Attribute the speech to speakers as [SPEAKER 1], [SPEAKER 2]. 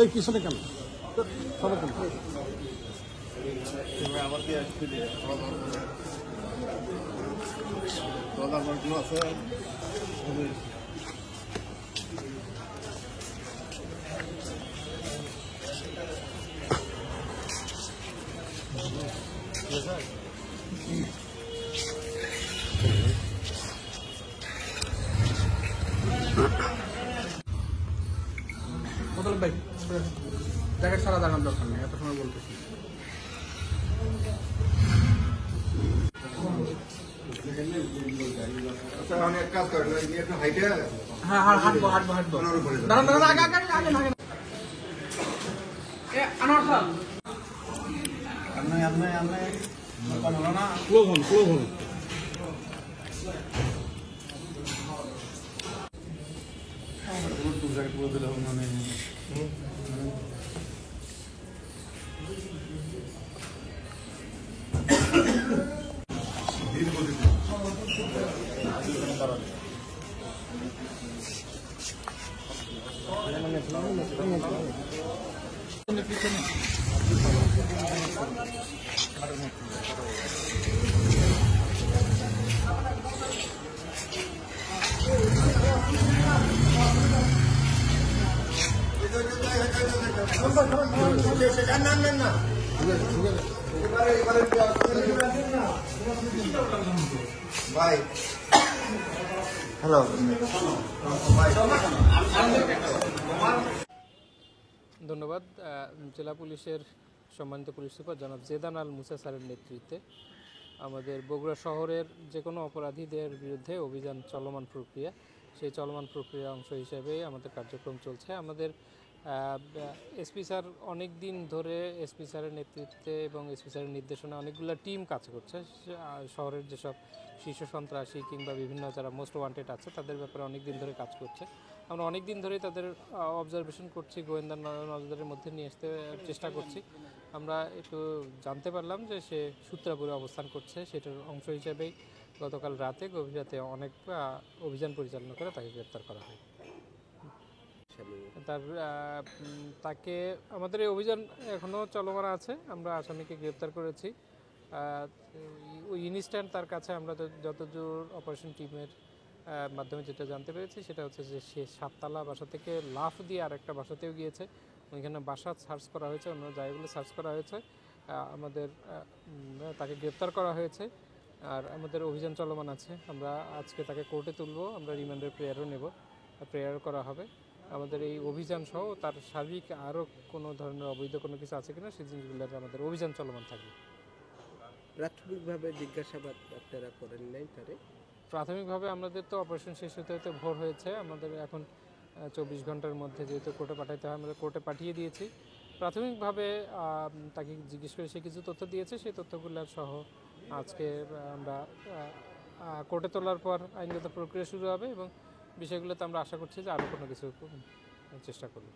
[SPEAKER 1] এই পিছনে কেন সবাই কেন
[SPEAKER 2] আমার কি আসলে আছে
[SPEAKER 1] ভাই জ্যাকেট ছাড়া দাঁড়ানোর দরকার নেই, এত সময় বলতেছি।
[SPEAKER 2] আমি এক কাজ করেন একটু হাইটে
[SPEAKER 1] হ্যাঁ হাঁটবো দাঁড়ান আগে আনোয়ার স্যার ক্লোজ হন
[SPEAKER 2] ভাই হ্যালো
[SPEAKER 3] ধন্যবাদ। জেলা পুলিশের সম্মানিত পুলিশ সুপার জনাব জেদান আল মুসা স্যারের নেতৃত্বে আমাদের বগুড়া শহরের যে কোনো অপরাধীদের বিরুদ্ধে অভিযান চলমান প্রক্রিয়া, সেই চলমান প্রক্রিয়ার অংশ হিসেবে আমাদের কার্যক্রম চলছে। আমাদের এসপি স্যার অনেক দিন ধরে এসপি স্যারের নেতৃত্বে এবং এসপি স্যারের নির্দেশনা অনেকগুলো টিম কাজ করছে। শহরের যেসব শীর্ষ সন্ত্রাসী কিংবা বিভিন্ন যারা মোস্ট ওয়ান্টেড আছে তাদের ব্যাপারে অনেক দিন ধরে কাজ করছে। আমরা অনেক দিন ধরেই তাদের অবজারভেশন করছি, গোয়েন্দা নজরদারির মধ্যে নিয়ে আসতে চেষ্টা করছি। আমরা একটু জানতে পারলাম যে সে সূত্রাপুরে অবস্থান করছে, সেটার অংশ হিসেবেই গতকাল রাতে গভীর রাতে অনেক অভিযান পরিচালনা করে তাকে গ্রেপ্তার করা হয়। তাকে আমাদের এই অভিযান এখনও চলমান আছে। আমরা আসামিকে গ্রেপ্তার করেছি। ওই ইনস্ট্যান্ট তার কাছে আমরা যতদূর অপারেশন টিমের মাধ্যমে যেটা জানতে পেরেছি সেটা হচ্ছে যে সে 7তলা বাসা থেকে লাফ দিয়ে আরেকটা বাসাতেও গিয়েছে। ওইখানে বাসা সার্চ করা হয়েছে, অন্য জায়গাগুলো সার্চ করা হয়েছে। আমাদের তাকে গ্রেপ্তার করা হয়েছে আর আমাদের অভিযান চলমান আছে। আমরা আজকে তাকে কোর্টে তুলব, আমরা রিমান্ডের প্রেয়ারও নেব, প্রেয়ার করা হবে। আমাদের এই অভিযান সহ তার সার্বিক আরও কোনো ধরনের অবৈধ কোনো কিছু আছে কিনা সেই জিনিসগুলোতে আমাদের অভিযান চলমান থাকবে।
[SPEAKER 4] প্রাথমিকভাবে জিজ্ঞাসাবাদ আপনারা করেন নাই তারে?
[SPEAKER 3] প্রাথমিকভাবে আমাদের তো অপারেশন শেষ হতে হতে ভোর হয়েছে। আমাদের এখন 24 ঘন্টার মধ্যে যেহেতু কোর্টে পাঠাতে হয়, আমরা কোর্টে পাঠিয়ে দিয়েছি। প্রাথমিকভাবে তাকে জিজ্ঞেস করে সে কিছু তথ্য দিয়েছে, সেই তথ্যগুলো সহ আজকে আমরা কোর্টে তোলার পর আইনগত প্রক্রিয়া শুরু হবে এবং বিষয়গুলোতে আমরা আশা করছি যে আরও কোনো কিছু চেষ্টা করব।